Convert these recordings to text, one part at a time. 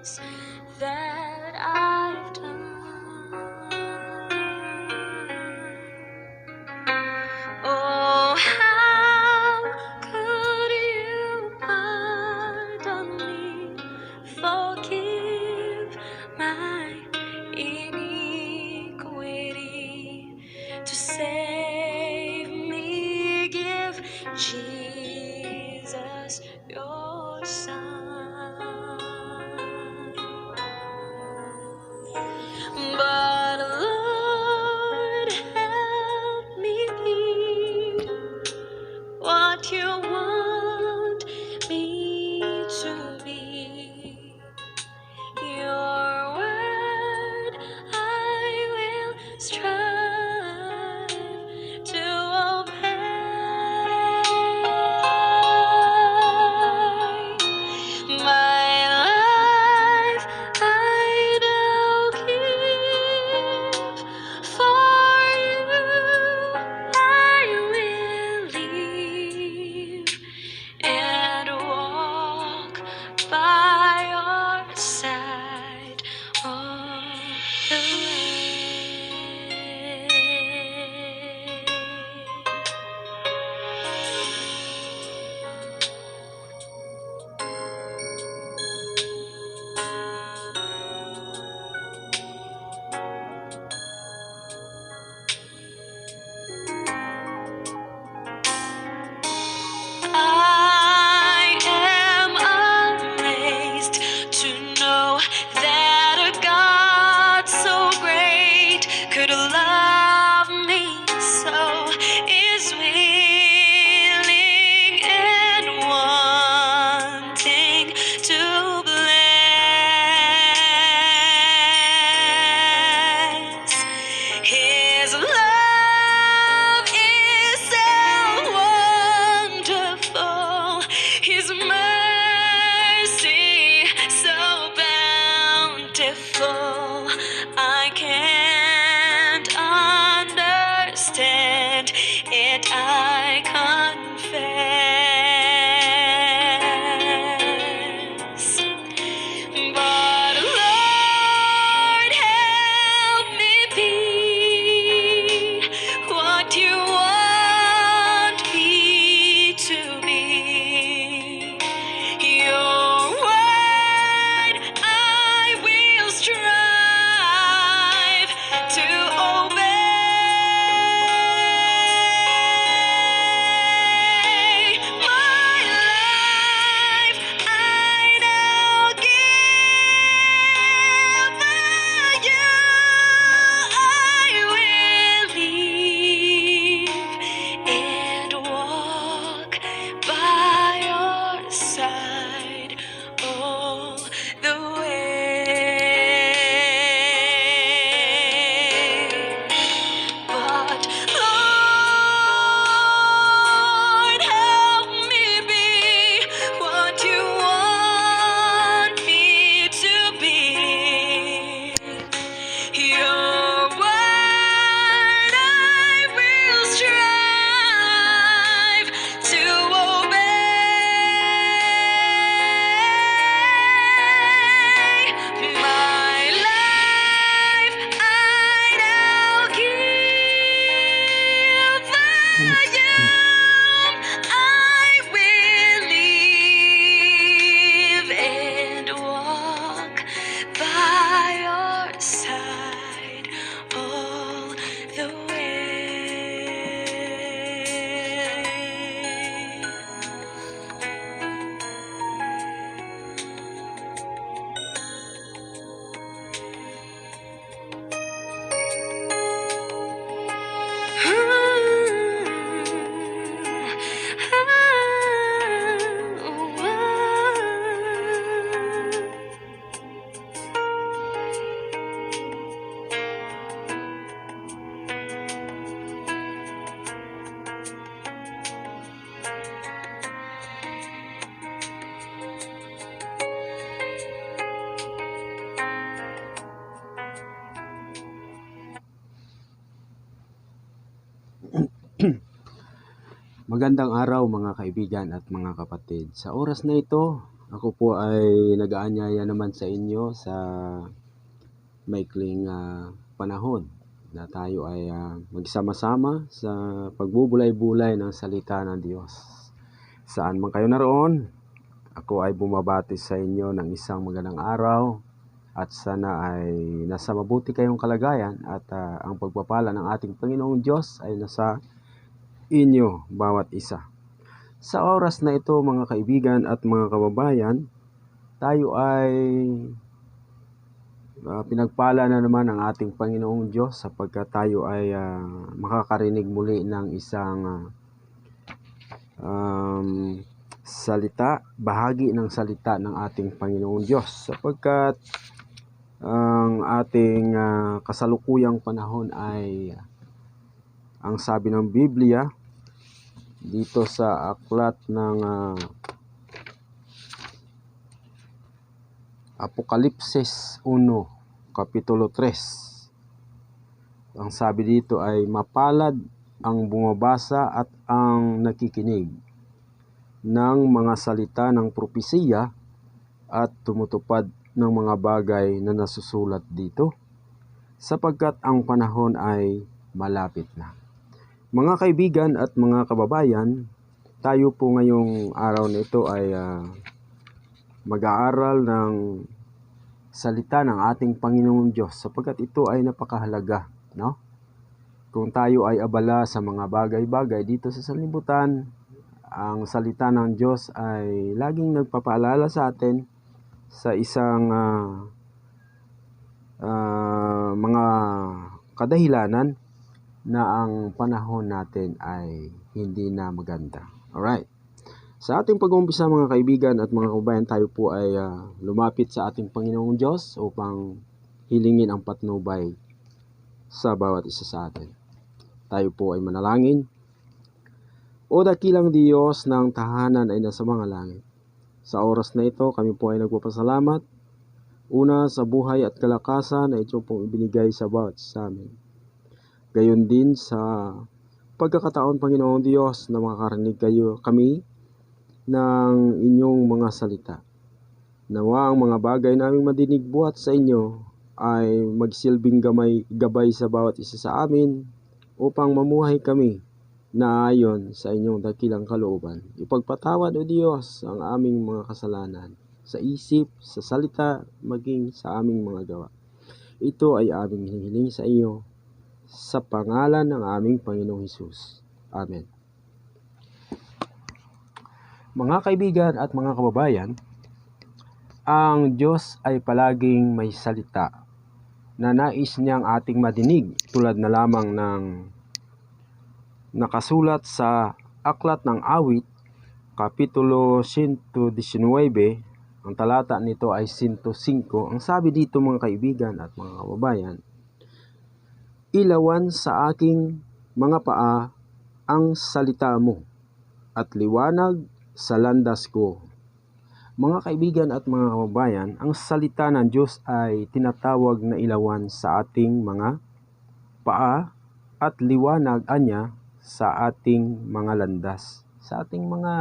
things that I've done. Oh, how could you pardon me, forgive my iniquity, to save me, give Jesus your Son. But Lord, help me be what you want me to be. Your word I will strive to obey. My life I now give, for you I will live and walk by your side all the I am amazed to know that a God so great could love me so, is willing and wanting to bless. His love is so wonderful, His mercy so bountiful. I can't understand it, I confess. But Lord, help me be what you want me to be. Your word I will strive to obey. My life I now give, for you I will live and walk by your side all the way. But Lord, help me be what you want me to be. Your word I will strive to obey. My life I now give, for you I will live and walk by your side all the way. Magandang araw mga kaibigan at mga kapatid. Sa oras na ito, Ako po ay nag-aanyaya naman sa inyo sa maikling panahon na tayo ay magsama-sama sa pagbubulay-bulay ng salita ng Diyos. Saan man kayo naroon, ako ay bumabati sa inyo ng isang magandang araw at sana ay nasa mabuti kayong kalagayan at ang pagpapala ng ating Panginoong Diyos ay nasa inyo bawat isa. Sa oras na ito mga kaibigan at mga kababayan, tayo ay pinagpala na naman ng ating Panginoong Diyos sapagkat tayo ay makakarinig muli ng isang salita, bahagi ng salita ng ating Panginoong Diyos sapagkat ang ating kasalukuyang panahon ay ang sabi ng Biblia dito sa aklat ng Apokalipsis 1, Kapitulo 3. Ang sabi dito ay mapalad ang bumabasa at ang nakikinig ng mga salita ng propesiya at tumutupad ng mga bagay na nasusulat dito, sapagkat ang panahon ay malapit na. Mga kaibigan at mga kababayan, tayo po ngayong araw na ito ay mag-aaral ng salita ng ating Panginoong Diyos sapagkat ito ay napakahalaga, no? Kung tayo ay abala sa mga bagay-bagay dito sa sanlibutan, ang salita ng Diyos ay laging nagpapaalala sa atin sa isang mga kadahilanan na ang panahon natin ay hindi na maganda. Alright. Sa ating pag-uumpisa mga kaibigan at mga kababayan, tayo po ay lumapit sa ating Panginoong Diyos upang hilingin ang patnubay sa bawat isa sa atin. Tayo po ay manalangin. O dakilang Diyos ng tahanan ay nasa mga langit. Sa oras na ito, kami po ay nagpapasalamat. Una, sa buhay at kalakasan na ito pong ibinigay sa bawat sa amin. Gayon din sa pagkakataon, Panginoong Diyos, na makakarinig kami ng inyong mga salita. Nawa ang mga bagay naming madinig buhat sa inyo ay magsilbing gabay sa bawat isa sa amin upang mamuhay kami na ayon sa inyong dakilang kalooban. Ipagpatawad, O Diyos, ang aming mga kasalanan sa isip, sa salita, maging sa aming mga gawa. Ito ay aming hinihiling sa iyo sa pangalan ng aming Panginoong Hesus. Amen. Mga kaibigan at mga kababayan, ang Diyos ay palaging may salita na nais niyang ating madinig tulad na lamang ng nakasulat sa Aklat ng Awit, Kapitulo 119, ang talata nito ay 105. Ang sabi dito mga kaibigan at mga kababayan, ilawan sa aking mga paa ang salita mo at liwanag sa landas ko. Mga kaibigan at mga kababayan, ang salita ng Diyos ay tinatawag na ilawan sa ating mga paa at liwanag anya sa ating mga landas, sa ating mga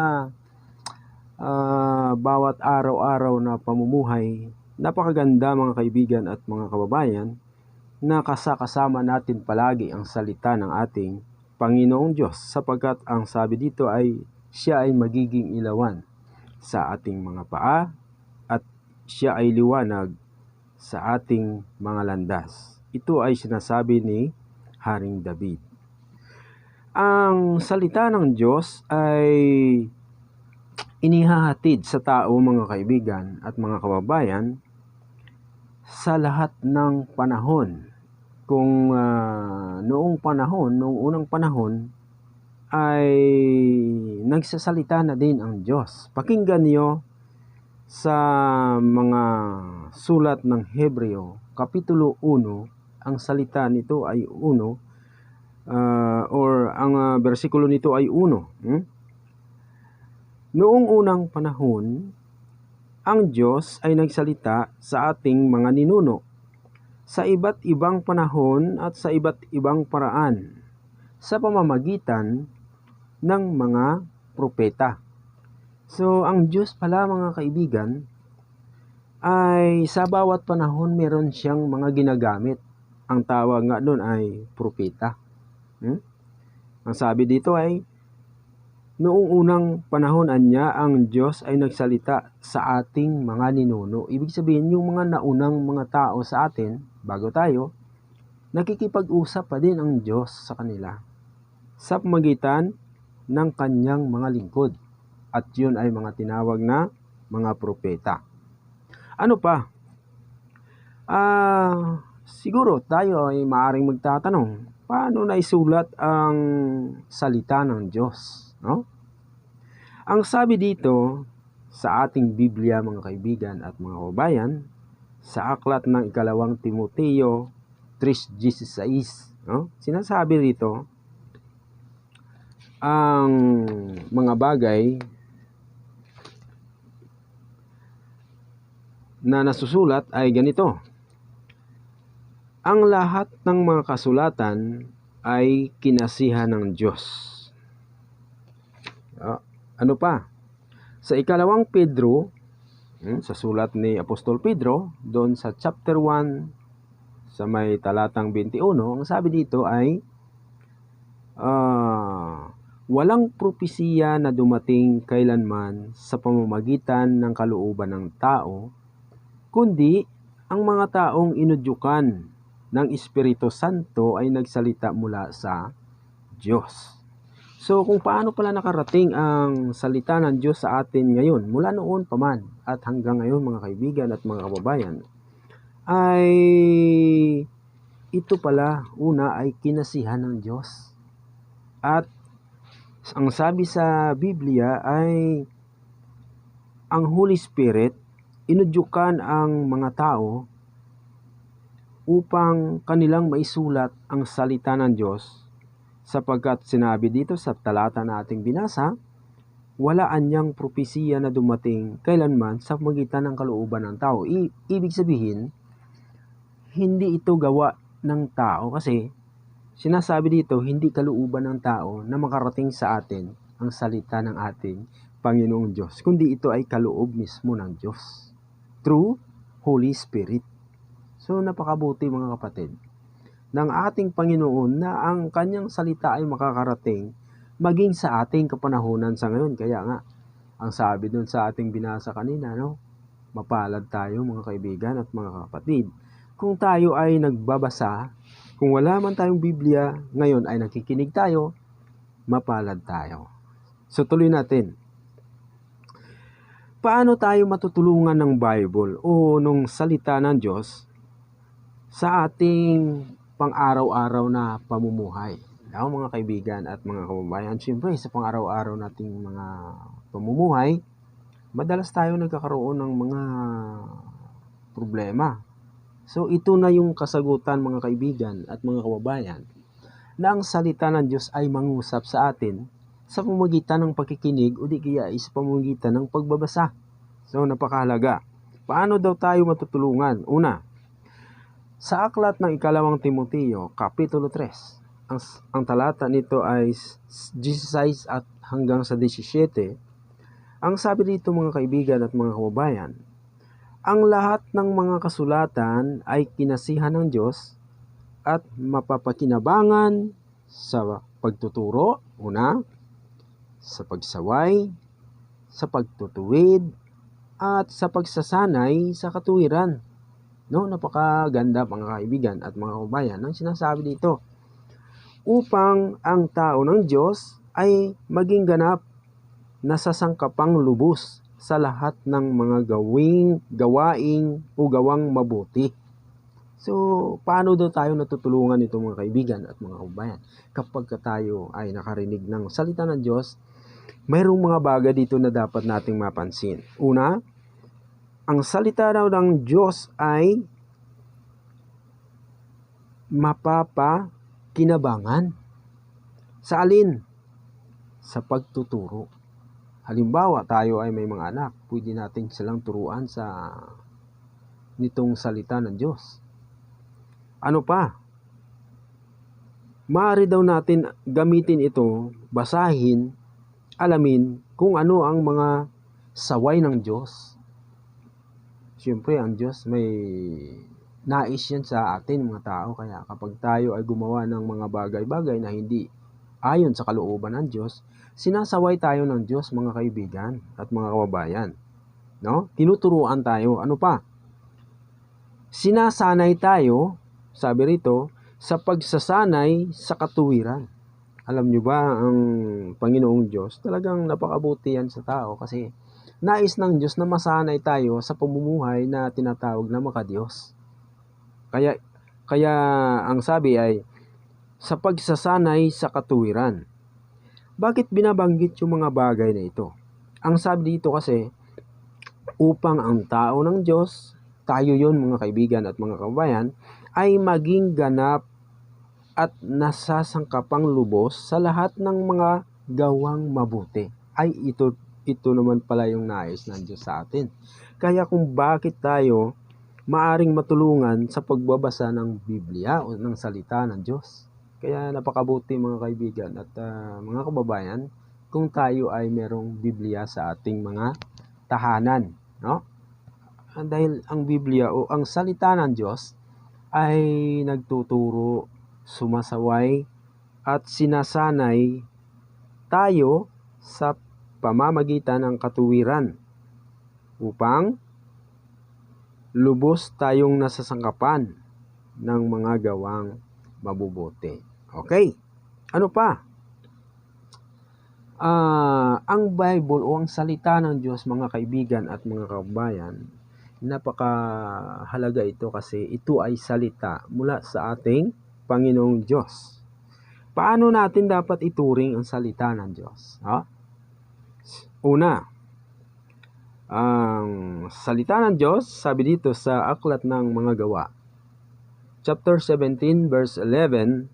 bawat araw-araw na pamumuhay. Napakaganda mga kaibigan at mga kababayan na kasama natin palagi ang salita ng ating Panginoong Diyos sapagkat ang sabi dito ay siya ay magiging ilawan sa ating mga paa at siya ay liwanag sa ating mga landas. Ito ay sinasabi ni Haring David. Ang salita ng Diyos ay inihahatid sa tao mga kaibigan at mga kababayan sa lahat ng panahon. Kung noong unang panahon ay nagsasalita na din ang Diyos. Pakinggan niyo sa mga sulat ng Hebreo, Kapitulo 1, ang salita nito ay 1, ang bersikulo nito ay 1. Noong unang panahon, ang Diyos ay nagsalita sa ating mga ninuno sa iba't ibang panahon at sa iba't ibang paraan sa pamamagitan ng mga propeta. So, ang Diyos pala mga kaibigan, ay sa bawat panahon meron siyang mga ginagamit. Ang tawag nga doon ay propeta. Ang sabi dito ay, noong unang panahon anya, ang Diyos ay nagsalita sa ating mga ninuno. Ibig sabihin, yung mga naunang mga tao sa atin, bago tayo, nakikipag-usap pa din ang Diyos sa kanila sa pamagitan ng kanyang mga lingkod. At yun ay mga tinawag na mga propeta. Ano pa? Siguro tayo ay maaaring magtatanong, paano naisulat ang salita ng Diyos? No? Ang sabi dito sa ating Biblia mga kaibigan at mga kababayan, sa aklat ng 2 Timoteo 3:16, no? Sinasabi rito, ang mga bagay na nasusulat ay ganito. Ang lahat ng mga kasulatan ay kinasihan ng Diyos. Ano pa? Sa 2 Pedro, sa sulat ni Apostol Pedro, doon sa chapter 1, sa may talatang 21, ang sabi dito ay, walang propesiya na dumating kailanman sa pamamagitan ng kalooban ng tao, kundi ang mga taong inudyukan ng Espiritu Santo ay nagsalita mula sa Diyos. So kung paano pala nakarating ang salita ng Diyos sa atin ngayon, mula noon pa man at hanggang ngayon mga kaibigan at mga kababayan, ay ito pala una ay kinasihan ng Diyos. At ang sabi sa Biblia ay ang Holy Spirit inudyukan ang mga tao upang kanilang maisulat ang salita ng Diyos, sapagkat sinabi dito sa talata na ating binasa, wala anyang propesiya na dumating kailanman sa magitan ng kalooban ng tao. Ibig sabihin, hindi ito gawa ng tao kasi sinasabi dito, hindi kalooban ng tao na makarating sa atin ang salita ng ating Panginoong Diyos, kundi ito ay kaloob mismo ng Diyos through Holy Spirit. So napakabuti mga kapatid ng ating Panginoon na ang kanyang salita ay makakarating maging sa ating kapanahunan sa ngayon. Kaya nga, ang sabi dun sa ating binasa kanina, no? Mapalad tayo mga kaibigan at mga kapatid kung tayo ay nagbabasa. Kung wala man tayong Biblia, ngayon ay nakikinig tayo, mapalad tayo. So tuloy natin. Paano tayo matutulungan ng Bible o nung salita ng Diyos sa ating pang-araw-araw na pamumuhay? Mga kaibigan at mga kababayan, siyempre sa pang-araw-araw nating mga pamumuhay, madalas tayo nagkakaroon ng mga problema. So ito na yung kasagutan mga kaibigan at mga kababayan, na ang salita ng Diyos ay mangusap sa atin sa pamamagitan ng pakikinig o di kaya sa pamamagitan ng pagbabasa. So napakahalaga. Paano daw tayo matutulungan? Una, sa aklat ng 2 Timoteo, Kapitulo 3, ang talata nito ay 16 at hanggang sa 17, ang sabi dito mga kaibigan at mga kababayan, ang lahat ng mga kasulatan ay kinasihan ng Diyos at mapapakinabangan sa pagtuturo, una, sa pagsaway, sa pagtutuwid, at sa pagsasanay sa katuwiran. No, napakaganda mga kaibigan at mga kababayan ang sinasabi dito. Upang ang tao ng Diyos ay maging ganap na sasangkapang lubos sa lahat ng mga gawaing o gawang mabuti. So, paano daw tayo natutulungan nito mga kaibigan at mga kababayan? Kapag tayo ay nakarinig ng salita ng Diyos, mayroong mga bagay dito na dapat nating mapansin. Una, ang salita daw ng Diyos ay mapapakinabangan. Sa alin? Sa pagtuturo. Halimbawa, tayo ay may mga anak, pwede natin silang turuan sa nitong salita ng Diyos. Ano pa? Maaari daw natin gamitin ito, basahin, alamin kung ano ang mga saway ng Diyos. Siyempre, ang Diyos may nais yan sa atin mga tao. Kaya kapag tayo ay gumawa ng mga bagay-bagay na hindi ayon sa kalooban ng Diyos, sinasaway tayo ng Diyos mga kaibigan at mga kababayan. No? Tinuturuan tayo. Ano pa? Sinasanay tayo, sabi rito, sa pagsasanay sa katuwiran. Alam nyo ba, ang Panginoong Diyos, talagang napakabuti yan sa tao kasi nais ng Diyos na masanay tayo sa pamumuhay na tinatawag na makadiyos. Kaya ang sabi ay, sa pagsasanay sa katuwiran. Bakit binabanggit yung mga bagay na ito? Ang sabi dito kasi, upang ang tao ng Diyos, tayo yun mga kaibigan at mga kabayan, ay maging ganap at nasasangkapang lubos sa lahat ng mga gawang mabuti. Ay ito naman pala yung nais ng Diyos sa atin. Kaya kung bakit tayo maaring matulungan sa pagbabasa ng Biblia o ng salita ng Diyos. Kaya napakabuti mga kaibigan at mga kababayan kung tayo ay merong Biblia sa ating mga tahanan. No? Dahil ang Biblia o ang salita ng Diyos ay nagtuturo, sumasaway at sinasanay tayo sa pamamagitan ng katuwiran upang lubos tayong nasasangkapan ng mga gawang mabubuti. Okay, ano pa? Ang Bible o ang salita ng Diyos mga kaibigan at mga kabayan, napakahalaga ito kasi ito ay salita mula sa ating Panginoong Diyos. Paano natin dapat ituring ang salita ng Diyos? Una, ang salita ng Diyos, sabi dito sa Aklat ng Mga Gawa, chapter 17, verse 11,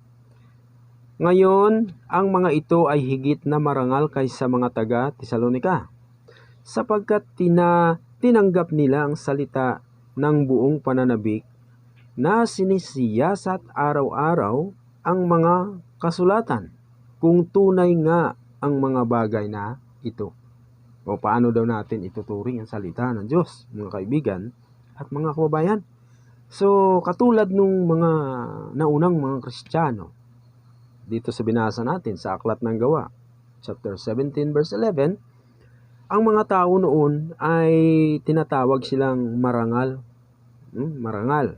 ngayon, ang mga ito ay higit na marangal kaysa mga taga Tesalonika, sapagkat tinanggap nila ang salita ng buong pananabik na sinisiyasat araw-araw ang mga kasulatan, kung tunay nga ang mga bagay na ito. O paano daw natin ituturing ang salita ng Diyos, mga kaibigan at mga kababayan? So, katulad nung mga naunang mga Kristiyano, dito sa binasa natin sa Aklat ng Gawa, chapter 17, verse 11, ang mga tao noon ay tinatawag silang marangal. Marangal.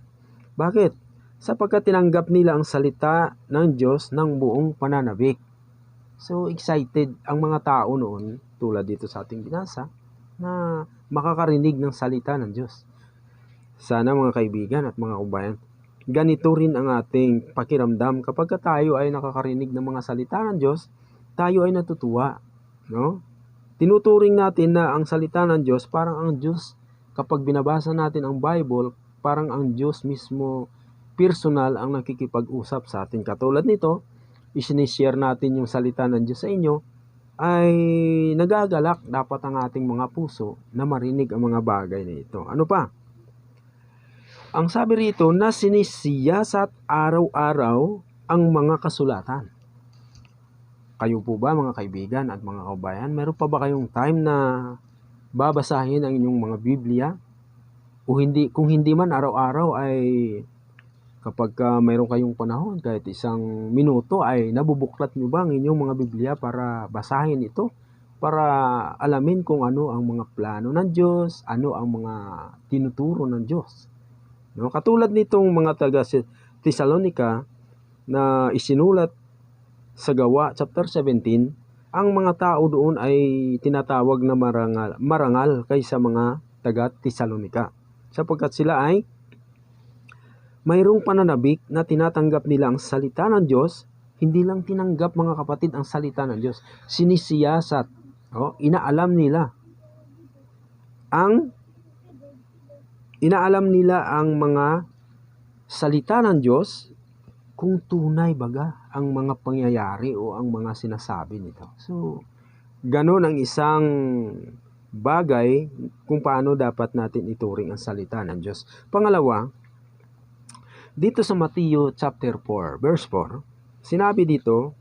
Bakit? Sapagkat tinanggap nila ang salita ng Diyos ng buong pananabik. So, excited ang mga tao noon, tulad dito sa ating binasa, na makakarinig ng salita ng Diyos. Sana mga kaibigan at mga kabayan, ganito rin ang ating pakiramdam kapag tayo ay nakakarinig ng mga salita ng Diyos, tayo ay natutuwa. No? Tinuturing natin na ang salita ng Diyos, parang ang Diyos, kapag binabasa natin ang Bible, parang ang Diyos mismo personal ang nakikipag-usap sa atin. Katulad nito, isinishare natin yung salita ng Diyos sa inyo, ay nagagalak dapat ang ating mga puso na marinig ang mga bagay na ito. Ano pa? Ang sabi rito na sinisiyasat araw-araw ang mga kasulatan. Kayo po ba mga kaibigan at mga kabayan, meron pa ba kayong time na babasahin ang inyong mga Biblia? O hindi, kung hindi man araw-araw ay kapag mayroon kayong panahon, kahit isang minuto ay nabubuklat nyo ba ang inyong mga Biblia para basahin ito? Para alamin kung ano ang mga plano ng Diyos, ano ang mga tinuturo ng Diyos. No? Katulad nitong mga taga Tesalonika na isinulat sa Gawa, chapter 17, ang mga tao doon ay tinatawag na marangal kaysa mga taga Tesalonika. Sapagkat sila ay mayroong pananabik na tinatanggap nila ang salita ng Diyos, hindi lang tinanggap mga kapatid ang salita ng Diyos, sinisiyasat, inaalam nila ang mga salita ng Diyos kung tunay baga ang mga pangyayari o ang mga sinasabi nito. So, ganun ang isang bagay kung paano dapat natin ituring ang salita ng Diyos. Pangalawa, dito sa Mateo chapter 4, verse 4, sinabi dito,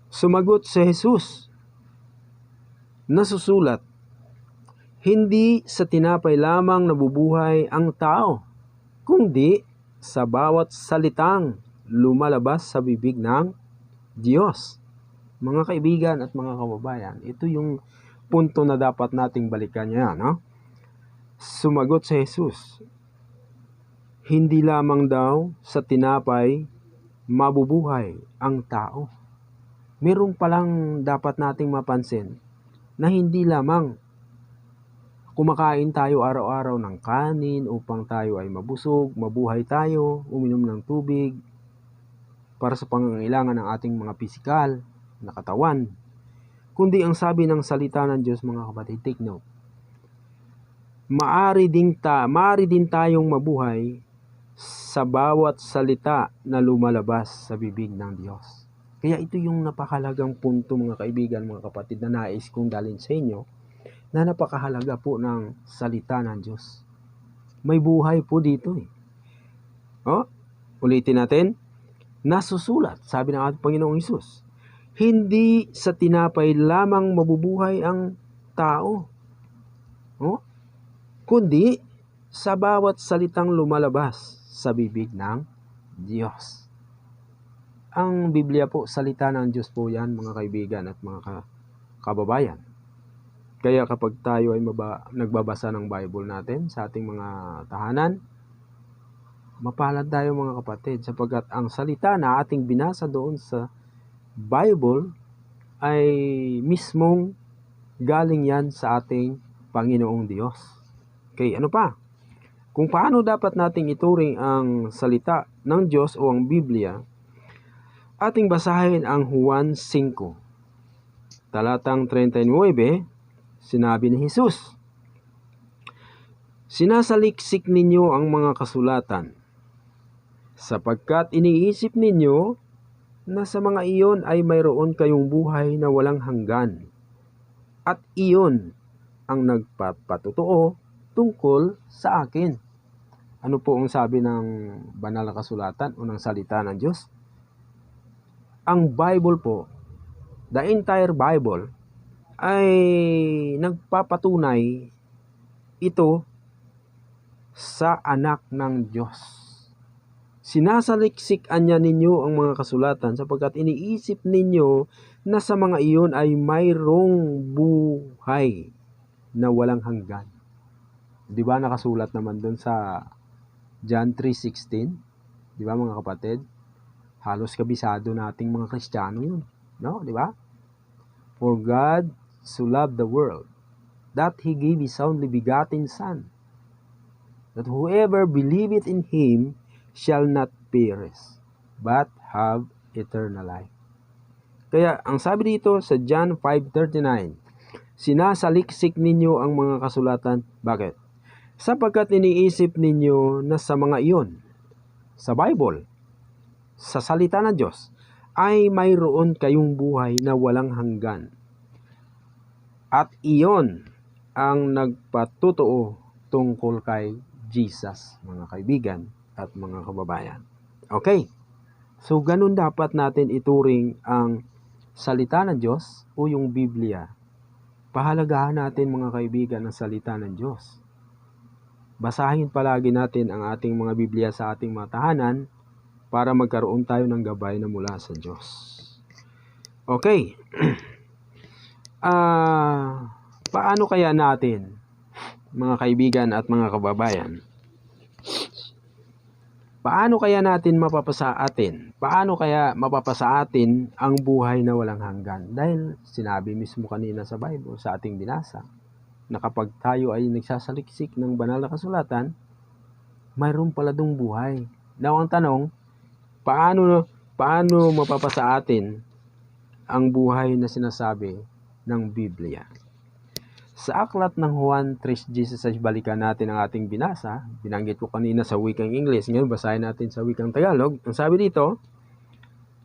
sumagot si Jesus, nasusulat, Hindi sa tinapay lamang nabubuhay ang tao, kundi sa bawat salitang lumalabas sa bibig ng Diyos. Mga kaibigan at mga kababayan, ito yung punto na dapat nating balikan niya, no? Sumagot si Jesus, hindi lamang daw sa tinapay mabubuhay ang tao. Meron palang dapat nating mapansin na hindi lamang kumakain tayo araw-araw ng kanin upang tayo ay mabusog, mabuhay tayo, uminom ng tubig para sa pangangailangan ng ating mga pisikal na katawan. Kundi ang sabi ng salita ng Diyos, mga kapatid, take note. Maari din tayong mabuhay sa bawat salita na lumalabas sa bibig ng Diyos. Kaya ito yung napakahalagang punto, mga kaibigan, mga kapatid, na nais kong dalhin sa inyo, na napakahalaga po ng salita ng Diyos. May buhay po dito eh. Ulitin natin. Nasusulat, sabi ng ating Panginoong Hesus, hindi sa tinapay lamang mabubuhay ang tao, kundi sa bawat salitang lumalabas sa bibig ng Diyos. Ang Biblia po, salita ng Diyos po yan, mga kaibigan at mga kababayan. Kaya kapag tayo ay nagbabasa ng Bible natin sa ating mga tahanan, mapalad tayo, mga kapatid, sapagkat ang salita na ating binasa doon sa Bible ay mismong galing yan sa ating Panginoong Diyos. Okay, ano pa? Kung paano dapat nating ituring ang salita ng Diyos o ang Biblia, ating basahin ang Juan 5, talatang 39, sinabi ni Jesus, sinasaliksik ninyo ang mga kasulatan, sapagkat iniisip ninyo na sa mga iyon ay mayroon kayong buhay na walang hanggan, at iyon ang nagpapatotoo tungkol sa akin. Ano po ang sabi ng banal na kasulatan o ng salita ng Diyos? Ang Bible po, the entire Bible, ay nagpapatunay ito sa anak ng Diyos. Sinasaliksik-an niya ninyo ang mga kasulatan sapagkat iniisip ninyo na sa mga iyon ay mayroong buhay na walang hanggan. Di ba nakasulat naman doon sa John 3:16? Di ba, mga kapatid? Halos kabisado nating mga Kristiyano yun. No? Di ba? For God so loved the world that He gave His only begotten Son, that whoever believeth in Him shall not perish, but have eternal life. Kaya, ang sabi dito sa John 5:39, sinasaliksik ninyo ang mga kasulatan. Bakit? Sapagkat iniisip ninyo na sa mga iyon, sa Bible, sa salita ng Diyos, ay mayroon kayong buhay na walang hanggan. At iyon ang nagpatotoo tungkol kay Jesus, mga kaibigan at mga kababayan. Okay, so ganun dapat natin ituring ang salita ng Diyos o yung Biblia. Pahalagahan natin, mga kaibigan, ang salita ng Diyos. Basahin palagi natin ang ating mga Biblia sa ating mga tahanan para magkaroon tayo ng gabay na mula sa Diyos. Okay. Paano kaya natin, mga kaibigan at mga kababayan, paano kaya mapapasa atin ang buhay na walang hanggan? Dahil sinabi mismo kanina sa Bible, sa ating binasa, na kapag tayo ay nagsasaliksik ng banal na kasulatan, mayroon pala dong buhay. Now ang tanong, paano mapapasa atin ang buhay na sinasabi ng Biblia? Sa aklat ng Juan 3:16, balikan natin ang ating binasa. Binanggit ko kanina sa wikang English, ngayon basahin natin sa wikang Tagalog. Ang sabi dito,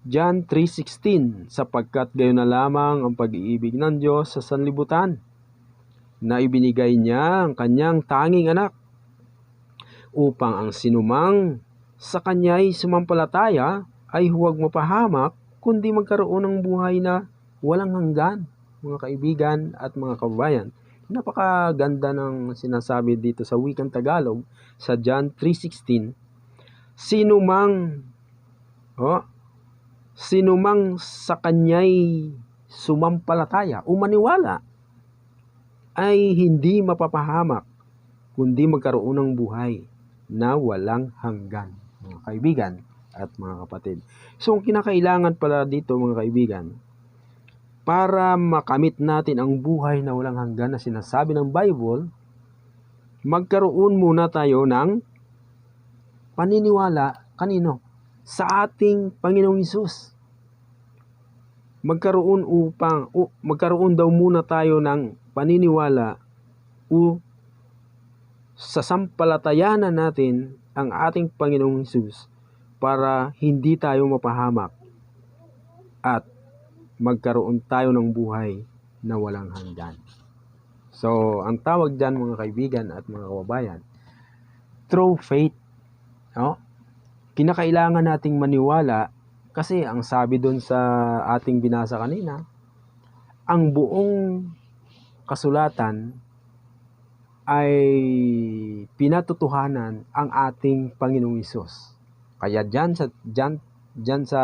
John 3:16, sapagkat gayon na lamang ang pag-iibig ng Diyos sa sanlibutan, na ibinigay niya ang kanyang tanging anak, upang ang sinumang sa kanya'y sumampalataya ay huwag mapahamak, kundi magkaroon ng buhay na walang hanggan, mga kaibigan at mga kababayan. Napakaganda ng sinasabi dito sa wikang Tagalog sa John 3:16. Sino mang sa kanya'y sumampalataya o maniwala ay hindi mapapahamak, kundi magkaroon ng buhay na walang hanggan, mga kaibigan at mga kapatid. So, ang kinakailangan pala dito, mga kaibigan, para makamit natin ang buhay na walang hanggan na sinasabi ng Bible, magkaroon muna tayo ng paniniwala kanino? Sa ating Panginoong Hesus. Magkaroon daw muna tayo ng paniniwala o sasampalatayanan natin ang ating Panginoong Hesus para hindi tayo mapahamak at magkaroon tayo ng buhay na walang hanggan. So, ang tawag dyan, mga kaibigan at mga kababayan, through faith. Kinakailangan nating maniwala kasi ang sabi doon sa ating binasa kanina, ang buong kasulatan ay pinatutuhanan ang ating Panginoong Hesus. Kaya dyan sa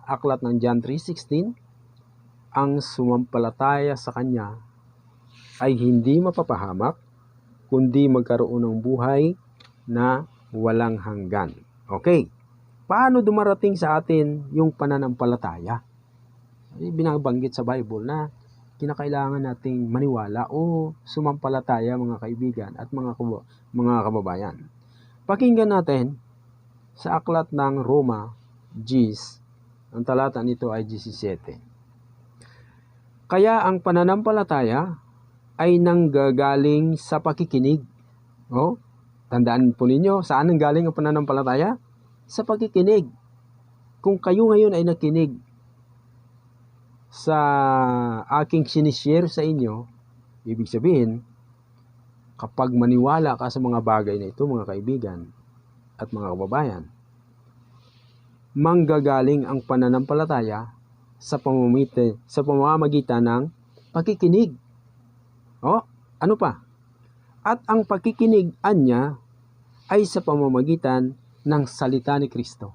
aklat ng John 3:16, ang sumampalataya sa Kanya ay hindi mapapahamak, kundi magkaroon ng buhay na walang hanggan. Okay, paano dumarating sa atin yung pananampalataya? Binabanggit sa Bible na kinakailangan nating maniwala o sumampalataya, mga kaibigan at mga kababayan. Pakinggan natin sa aklat ng Roma 10, ang talata nito ay 17. Kaya ang pananampalataya ay nanggagaling sa pakikinig. Tandaan po ninyo, saan nanggaling ang pananampalataya? Sa pakikinig. Kung kayo ngayon ay nakinig sa aking sinishare sa inyo, ibig sabihin, kapag maniwala ka sa mga bagay na ito, mga kaibigan at mga kababayan, manggagaling ang pananampalataya sa pamamagitan ng pakikinig. Ano pa? At ang pakikinig anya ay sa pamamagitan ng salita ni Kristo.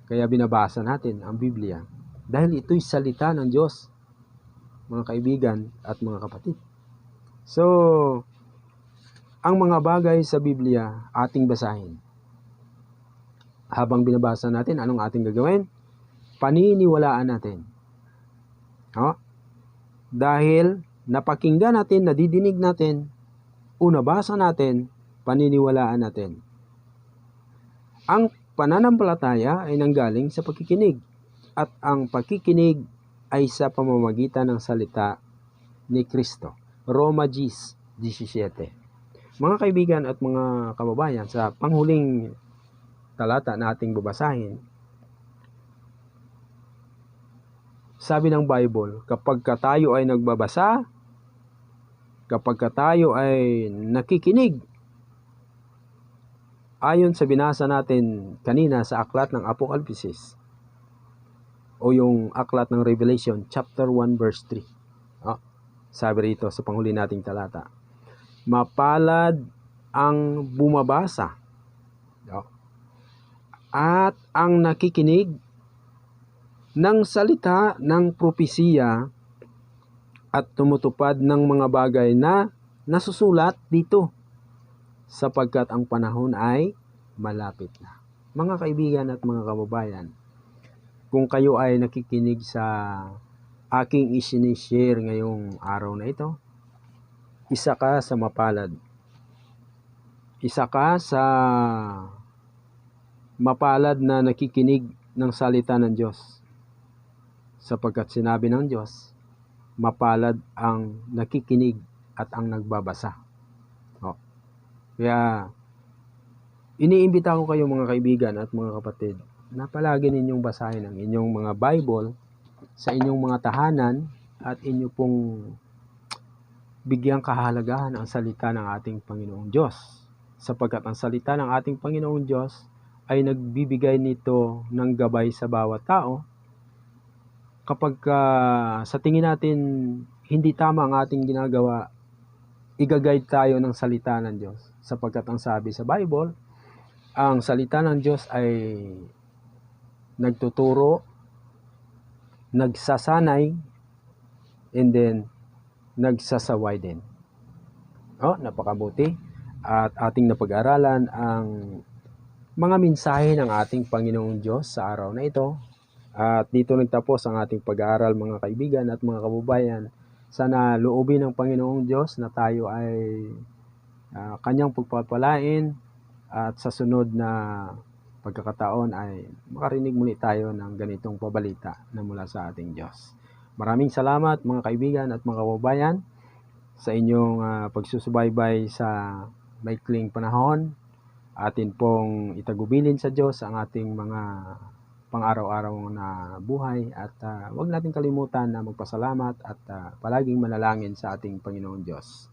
Kaya binabasa natin ang Biblia dahil ito'y salita ng Diyos, mga kaibigan at mga kapatid. So, ang mga bagay sa Biblia ating basahin. Habang binabasa natin, anong ating gagawin? Paniniwalaan natin. Dahil napakinggan natin, nadidinig natin, o nabasa natin, paniniwalaan natin. Ang pananampalataya ay nanggaling sa pakikinig, at ang pakikinig ay sa pamamagitan ng salita ni Kristo. Roma 10:17. Mga kaibigan at mga kababayan, sa panghuling talata na ating babasahin, sabi ng Bible, kapag tayo ay nagbabasa, kapag tayo ay nakikinig, ayon sa binasa natin kanina sa aklat ng Apokalipsis o yung aklat ng Revelation chapter 1 verse 3. Sabi rito sa panghuli nating talata, mapalad ang bumabasa at ang nakikinig ng salita ng propesiya at tumutupad ng mga bagay na nasusulat dito, sapagkat ang panahon ay malapit na. Mga kaibigan at mga kababayan, kung kayo ay nakikinig sa aking isinishare ngayong araw na ito, isa ka sa mapalad. Isa ka sa mapalad na nakikinig ng salita ng Diyos. Sapagkat sinabi ng Diyos, mapalad ang nakikinig at ang nagbabasa. Kaya, iniimbita ko kayo, mga kaibigan at mga kapatid, na palagi ninyong basahin ang inyong mga Bible sa inyong mga tahanan at inyo pong bigyang kahalagahan ang salita ng ating Panginoong Diyos. Sapagkat ang salita ng ating Panginoong Diyos ay nagbibigay nito ng gabay sa bawat tao. Kapag sa tingin natin hindi tama ang ating ginagawa, i-guide tayo ng salita ng Diyos. Sapagkat ang sabi sa Bible, ang salita ng Diyos ay nagtuturo, nagsasanay, and then nagsasaway din. Napakabuti. At ating napag-aralan ang mga mensahe ng ating Panginoong Diyos sa araw na ito. At dito nagtapos ang ating pag-aaral, mga kaibigan at mga kababayan. Sana loobin ng Panginoong Diyos na tayo ay kanyang pagpapalain at sa sunod na pagkakataon ay makarinig muli tayo ng ganitong pabalita na mula sa ating Diyos. Maraming salamat mga kaibigan at mga kababayan sa inyong pagsusubaybay sa maikling panahon. Atin pong itagubilin sa Diyos ang ating mga pang-araw-araw na buhay at huwag natin kalimutan na magpasalamat at palaging manalangin sa ating Panginoong Diyos.